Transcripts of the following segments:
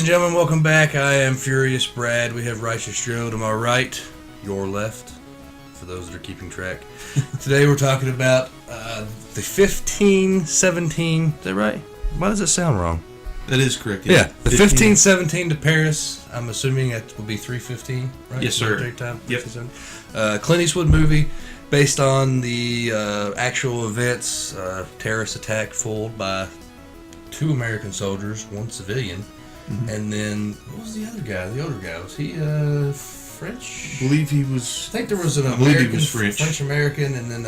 and gentlemen, welcome back. I am Furious Brad. We have Righteous Joe to my right, your left, for those that are keeping track. Today we're talking about the 1517. Is that right? Why does it sound wrong? That is correct. Yeah, the 1517 to Paris. I'm assuming that will be 3:15, right? Yes, sir. Time, Yep. Clint Eastwood movie based on the actual events. Terrorist attack foiled by 2 American soldiers, 1 civilian. Mm-hmm. And then, what was the other guy? The older guy, was he French? I believe he was. I think there was an American, French American, and then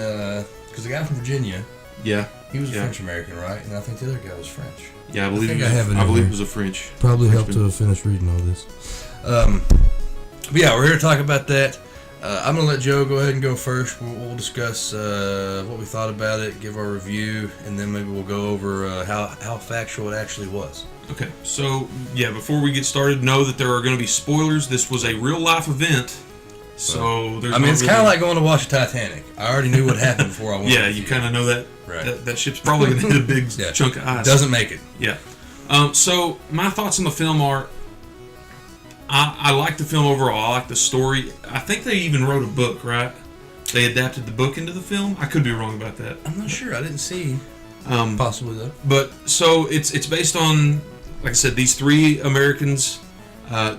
because the guy from Virginia, he was a French American, right? And I think the other guy was French. Yeah, I believe it was a French. Probably helped to finish reading all this. But yeah, we're here to talk about that. I'm gonna let Joe go ahead and go first. We'll discuss what we thought about it, give our review, and then maybe we'll go over how factual it actually was. Okay, so before we get started, know that there are going to be spoilers. This was a real life event, so there's. It's kind of like going to watch Titanic. I already knew what happened before I went. Yeah, you kind of know that. Right. That ship's probably going to hit a big chunk of ice. Doesn't make it. Yeah. So my thoughts on the film are, I like the film overall. I like the story. I think they even wrote a book, right? They adapted the book into the film. I could be wrong about that. I'm not sure. I didn't see. Possibly though. But so it's based on, like I said, these 3 Americans.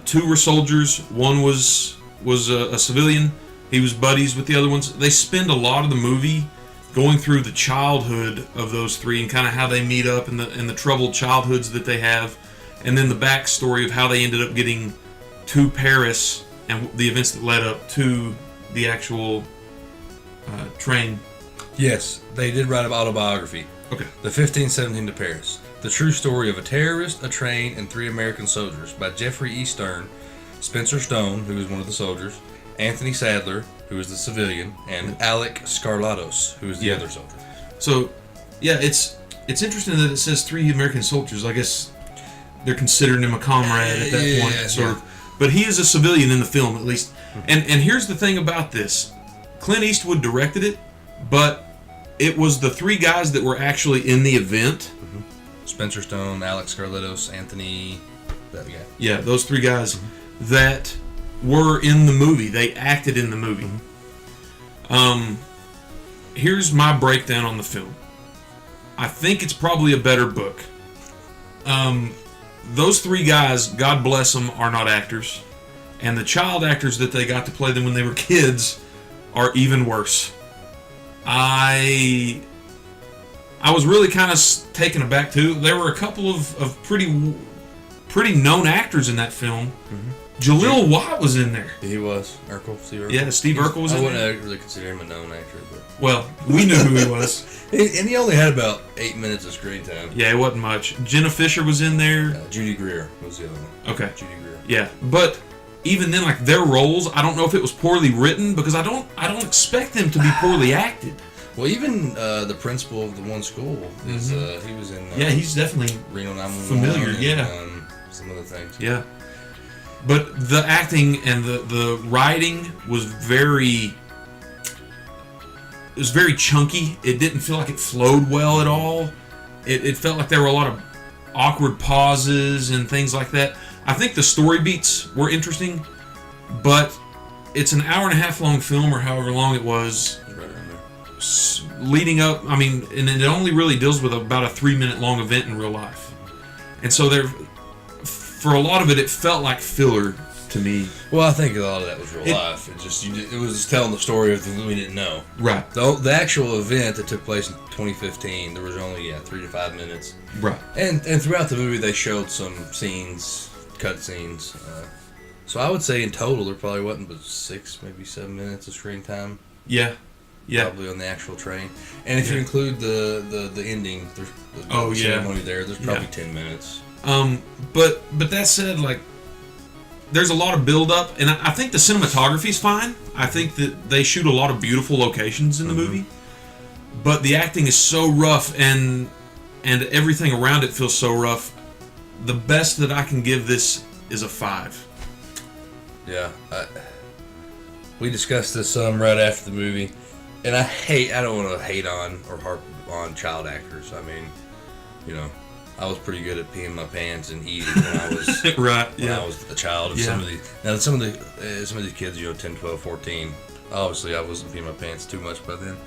2 were soldiers. 1 was a civilian. He was buddies with the other ones. They spend a lot of the movie going through the childhood of those 3 and kind of how they meet up and the troubled childhoods that they have, and then the backstory of how they ended up getting to Paris and the events that led up to the actual train. Yes, they did write an autobiography. Okay. The 1517 to Paris. The true story of a terrorist, a train, and 3 American soldiers by Jeffrey E. Stern, Spencer Stone, who was one of the soldiers, Anthony Sadler, who was the civilian, and Alec Skarlatos, who was the other soldier. So, it's interesting that it says 3 American soldiers. I guess they're considering him a comrade at that point, sort of. But he is a civilian in the film, at least. And here's the thing about this: Clint Eastwood directed it, but it was the 3 guys that were actually in the event. Mm-hmm. Spencer Stone, Alex Skarlatos, Anthony, that guy. Yeah, those 3 guys that were in the movie. They acted in the movie. Mm-hmm. Here's my breakdown on the film. I think it's probably a better book. Those 3 guys, God bless them, are not actors. And the child actors that they got to play them when they were kids are even worse. I was really kind of taken aback too. There were a couple of pretty known actors in that film. Mm-hmm. Jaleel White was in there. He was. Steve Urkel. Yeah, Steve Urkel was in there. I wouldn't really consider him a known actor, but... Well, we knew who he was. And he only had about 8 minutes of screen time. Yeah, it wasn't much. Jenna Fisher was in there. Judy Greer was the other one. Okay. Judy Greer. Yeah, but even then, like, their roles, I don't know if it was poorly written, because I don't expect them to be poorly acted. Well, even the principal of the one school is he was in. He's definitely Reno 911. Familiar. And, some other things. Yeah, but the acting and the writing was very chunky. It didn't feel like it flowed well at all. It felt like there were a lot of awkward pauses and things like that. I think the story beats were interesting, but it's an hour and a half long film, or however long it was. Leading up, and it only really deals with about a 3-minute long event in real life, and so for a lot of it felt like filler to me. Well, I think a lot of that was real life. It was just telling the story of things we didn't know. Right. The actual event that took place in 2015, there was only 3 to 5 minutes. Right. And throughout the movie, they showed some scenes, cut scenes. So I would say in total there probably wasn't but 6, maybe 7 minutes of screen time. Yeah. Probably on the actual train. And if you include the ending, there's the ceremony there's probably 10 minutes. But that said, like, there's a lot of build up, and I think the cinematography is fine. I think that they shoot a lot of beautiful locations in the movie, but the acting is so rough, and everything around it feels so rough. The best that I can give this is a 5. Yeah, we discussed this right after the movie. And I don't want to hate on or harp on child actors. I was pretty good at peeing my pants and eating when I was Right. when Yeah. I was a child of Yeah. some of these. Now some of these kids, 10, 12, 14. Obviously, I wasn't peeing my pants too much by then,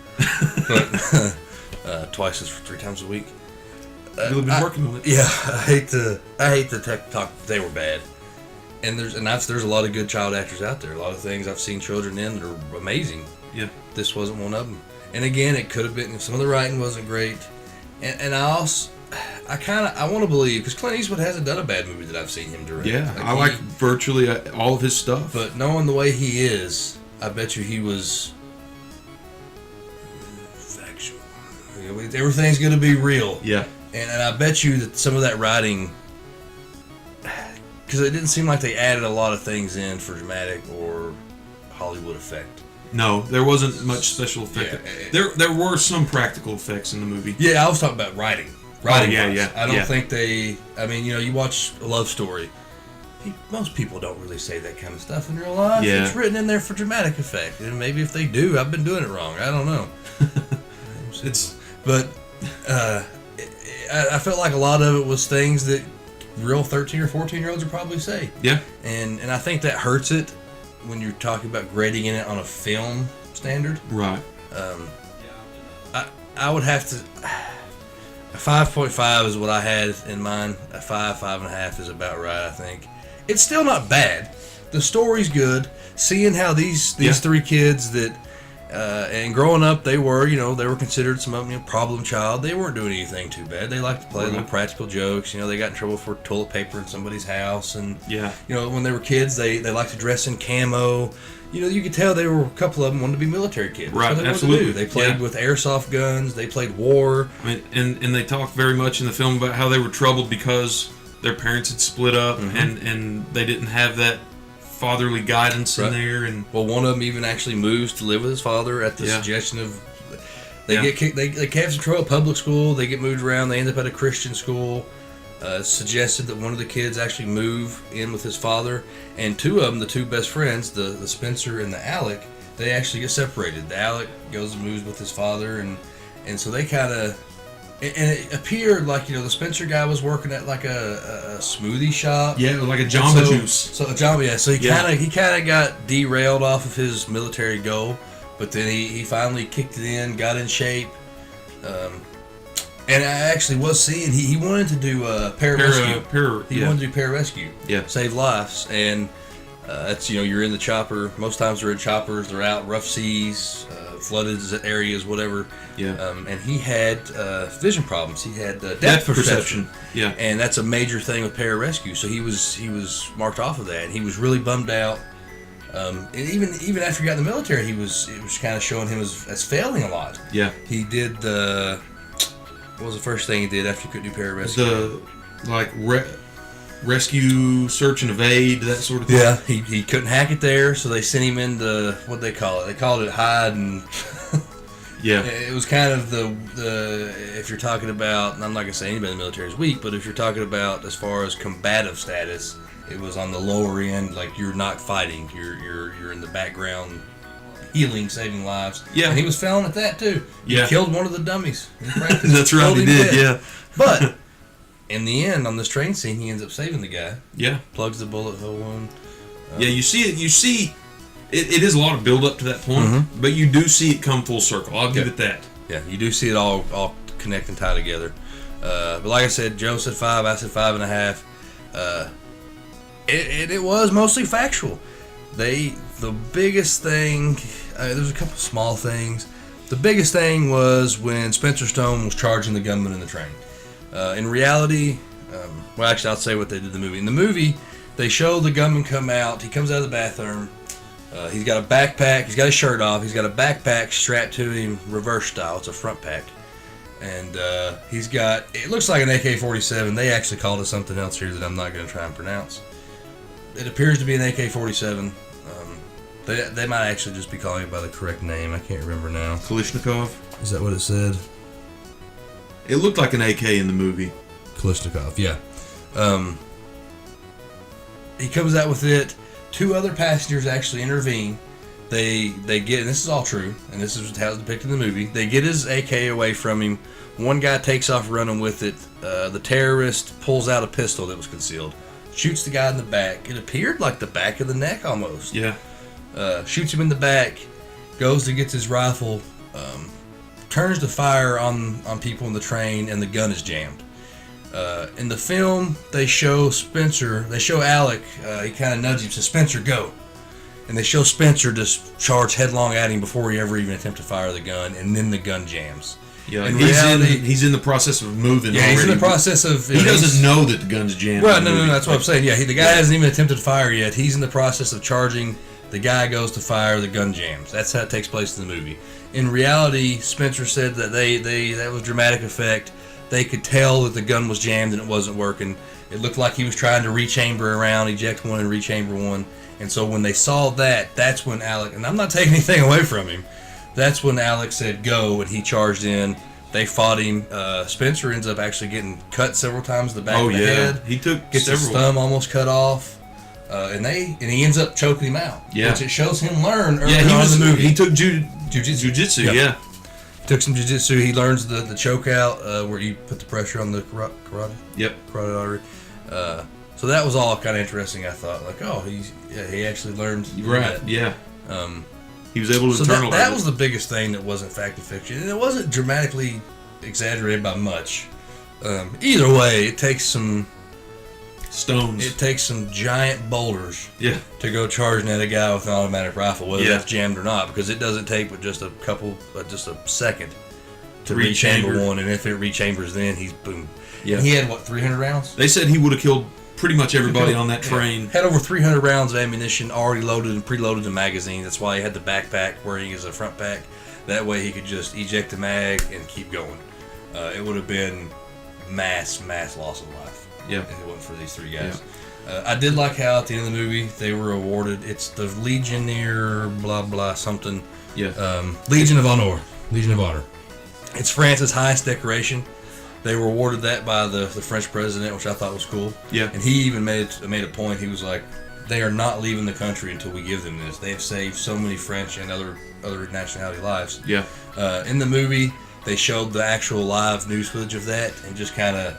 but twice as 3 times a week. You've been working on it. Yeah, I hate the tech talk. They were bad, and there's a lot of good child actors out there. A lot of things I've seen children in that are amazing. Yeah. This wasn't one of them. And again, it could have been. Some of the writing wasn't great, and I also. I want to believe, because Clint Eastwood hasn't done a bad movie that I've seen him direct. Yeah. I like virtually all of his stuff. But knowing the way he is, I bet you he was factual. Everything's going to be real. Yeah. And I bet you that some of that writing, because it didn't seem like they added a lot of things in for dramatic or Hollywood effect. No, there wasn't much special effect. Yeah. There were some practical effects in the movie. Yeah, I was talking about writing. Yeah, wise. yeah. I don't Yeah. think they. I mean, you watch A Love Story. Most people don't really say that kind of stuff in real life. Yeah. It's written in there for dramatic effect, and maybe if they do, I've been doing it wrong. I don't know. But I felt like a lot of it was things that real 13 or 14-year-olds would probably say. Yeah. And I think that hurts it when you're talking about grading in it on a film standard. Right. I would have to. A 5.5 is what I had in mind. A 5.5 is about right, I think. It's still not bad. The story's good. Seeing how these Yeah. 3 kids that, and growing up, they were considered some of them problem child. They weren't doing anything too bad. They liked to play little practical jokes. They got in trouble for toilet paper in somebody's house, and Yeah. when they were kids, they liked to dress in camo. You could tell a couple of them wanted to be military kids. That's Right, what they wanted to absolutely. do. They played Yeah. with airsoft guns. They played war. I mean, and they talk very much in the film about how they were troubled because their parents had split up and they didn't have that fatherly guidance Right. in there. And Well, one of them even actually moves to live with his father at the Yeah. suggestion of. They Yeah. get kicked. They have some trouble at public school. They get moved around. They end up at a Christian school. It's suggested that one of the kids actually move in with his father, and 2 of them, the 2 best friends, the Spencer and the Alec, they actually get separated. The Alec goes and moves with his father, and so they kind of. And it appeared like the Spencer guy was working at like a smoothie shop. yeah, it was like a Jamba so, Juice. So Jamba, yeah. So Yeah. he kind of got derailed off of his military goal, but then he finally kicked it in, got in shape, and I actually was seeing he wanted to do pararescue. He wanted to do pararescue. Yeah. Save lives, and that's you're in the chopper. Most times they're in choppers. They're out rough seas, flooded areas, whatever. Yeah. And he had vision problems. He had depth perception. Yeah. And that's a major thing with pararescue. So he was marked off of that, and he was really bummed out. And even after he got in the military, it was kind of showing him as failing a lot. Yeah. He did what was the first thing he did after he couldn't do pararescue? Rescue, search and evade, that sort of thing. Yeah, he couldn't hack it there, so they sent him into what they call it. They called it hide, and Yeah. it was kind of the if you're talking about, and I'm not gonna say anybody in the military is weak, but if you're talking about as far as combative status, it was on the lower end. Like you're not fighting, you're in the background, healing, saving lives. Yeah. And he was failing at that too. Yeah. He killed one of the dummies in practice. That's right, Killed he him did. dead. Yeah. But in the end, on this train scene, he ends up saving the guy. Yeah. Plugs the bullet hole wound. Yeah, you see it. You see, it is a lot of build up to that point, but you do see it come full circle. I'll give it that. Yeah, you do see it all connect and tie together. But like I said, Joe said 5, I said 5.5. It was mostly factual. The biggest thing, there's a couple small things. The biggest thing was when Spencer Stone was charging the gunman in the train. In reality, well, actually, I'll say what they did in the movie. In the movie, they show the gunman come out. He comes out of the bathroom. He's got a backpack. He's got his shirt off. He's got a backpack strapped to him, reverse style. It's a front pack. And he's got, it looks like an AK-47. They actually called it something else here that I'm not going to try and pronounce. It appears to be an AK-47. They might actually just be calling it by the correct name. I can't remember now. Kalashnikov. Is that what it said? It looked like an AK in the movie. Kalashnikov, yeah. He comes out with it. 2 other passengers actually intervene. they get, and this is all true, and this is how it's depicted in the movie. They get his AK away from him. One guy takes off running with it. The terrorist pulls out a pistol that was concealed, shoots the guy in the back. It appeared like the back of the neck almost. Yeah. Shoots him in the back, goes to get his rifle, turns to fire on people in the train, and the gun is jammed. In the film, they show Alec, he kind of nudges him, says, "Spencer, go." And they show Spencer just charge headlong at him before he ever even attempts to fire the gun, and then the gun jams. Yeah, In he's reality- he's in the process of moving. Yeah, already. he's in the process of... He doesn't know that the gun's jammed. Well, in the no, movie. that's what I'm saying. Yeah, the guy hasn't even attempted to fire yet. He's in the process of charging. The guy goes to fire. The gun jams. That's how it takes place in the movie. In reality, Spencer said that that was dramatic effect. They could tell that the gun was jammed and it wasn't working. It looked like he was trying to rechamber around, eject one and rechamber one. And so when they saw that, that's when Alec, and I'm not taking anything away from him, that's when Alec said go, and he charged in. They fought him. Spencer ends up actually getting cut several times in the back of the head. He took Gets his several. thumb almost cut off. And he ends up choking him out. Yeah. Which it shows him learn early Yeah, on in the movie. he took Jiu-jitsu. jujitsu. Yep. Yeah. Took some jiu-jitsu. He learns the choke out where you put the pressure on the carotid Yep. artery. So that was all kind of interesting. I thought, like, oh, he actually learned to do Right. that. Yeah. He was able to So internalize that it. was the biggest thing that wasn't fact and fiction, and it wasn't dramatically exaggerated by much. Either way, it takes some Stones. giant boulders Yeah. to go charging at a guy with an automatic rifle, whether Yeah. that's jammed or not, because it doesn't take but just a second to Rechamber. rechamber one, and if it rechambers, then he's boom. Yeah. And he had what, 300 rounds? They said he would have killed pretty much everybody on that train. Had over 300 rounds of ammunition already loaded and preloaded in magazine. That's why he had the backpack wearing as a front pack. That way he could just eject the mag and keep going. It would have been mass loss of life. Yeah. If it wasn't for these three guys. I did like how at the end of the movie they were awarded. It's the Legionnaire blah blah something. Yeah. Legion of Honor. Legion of Honor. It's France's highest decoration. They were awarded that by the French president, which I thought was cool. Yeah. And he even made a point. He was like, they are not leaving the country until we give them this. They have saved so many French and other nationality lives. Yeah. In the movie, they showed the actual live news footage of that and just kind of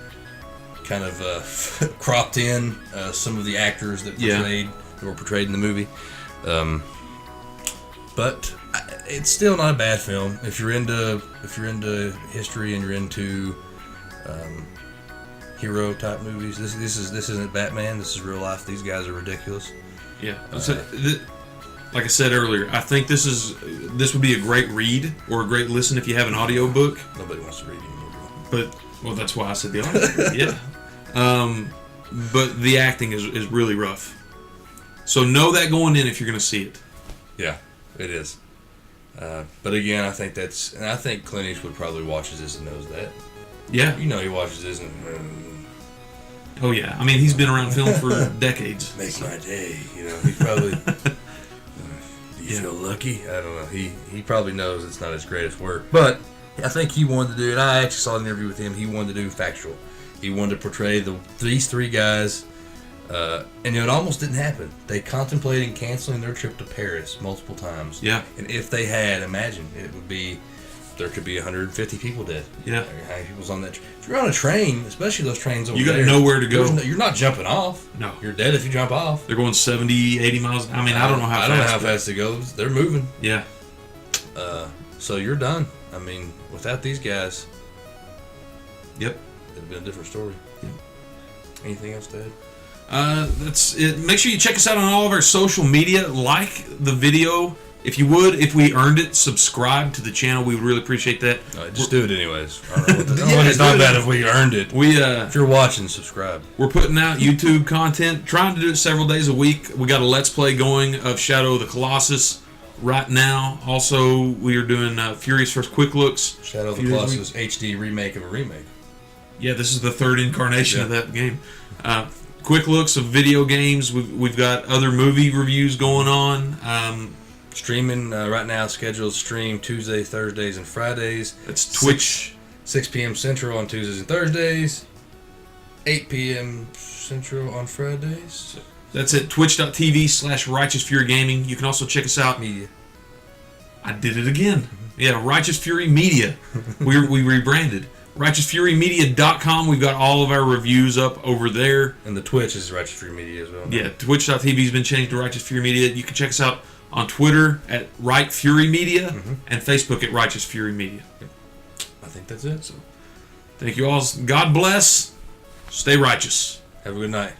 cropped in some of the actors that were portrayed in the movie. But it's still not a bad film if you're into history and you're into hero type movies. This isn't Batman. This is real life. These guys are ridiculous. Yeah. Like I said earlier, I think this would be a great read or a great listen if you have an audiobook. Nobody wants to read anymore. But that's why I said the audiobook. Yeah. But the acting is really rough. So know that going in if you're going to see it. Yeah, it is. But again, I think Clint Eastwood probably watches this and knows that. Yeah. You know, he watches this and Oh yeah. I mean, he's been around film for decades. make my day. You know, he probably. Do you feel lucky? I don't know. He probably knows it's not his greatest work, but I think he wanted to do. And I actually saw an interview with him. He wanted to do factual. He wanted to portray these three guys. And it almost didn't happen. They contemplated canceling their trip to Paris multiple times. Yeah. And if they had, imagine, there could be 150 people dead. Yeah. How many people's on that? If you're on a train, especially those trains over You there, got nowhere to go. You're not jumping off. No. You're dead if you jump off. They're going 70, 80 miles. I mean, I don't know how fast it goes. They're moving. Yeah. So you're done. I mean, without these guys, Yep. it'd been a different story. Yep. Anything else to add? That's it. Make sure you check us out on all of our social media. Like the video. If you would, if we earned it, subscribe to the channel. We would really appreciate that. Just do it anyways. I don't know Yeah, it's do not it. bad if we earned it. If you're watching, subscribe. We're putting out YouTube content, trying to do it several days a week. We got a Let's Play going of Shadow of the Colossus right now. Also, we are doing Furious First Quick Looks. Shadow of the Colossus HD remake of a remake. Yeah, this is the third incarnation of that game. Quick looks of video games. We've got other movie reviews going on. Streaming right now, scheduled stream Tuesday, Thursdays, and Fridays. It's Twitch. 6 p.m. Central on Tuesdays and Thursdays. 8 p.m. Central on Fridays. That's at twitch.tv/Righteous Fury Gaming. You can also check us out Media. I did it again. Yeah, Righteous Fury Media. We rebranded. RighteousFuryMedia.com. We've got all of our reviews up over there. And the Twitch is Righteous Fury Media as well. Yeah, Twitch.tv's been changed to Righteous Fury Media. You can check us out on Twitter at Right Fury Media and Facebook at Righteous Fury Media. I think that's it. So, thank you all. God bless. Stay righteous. Have a good night.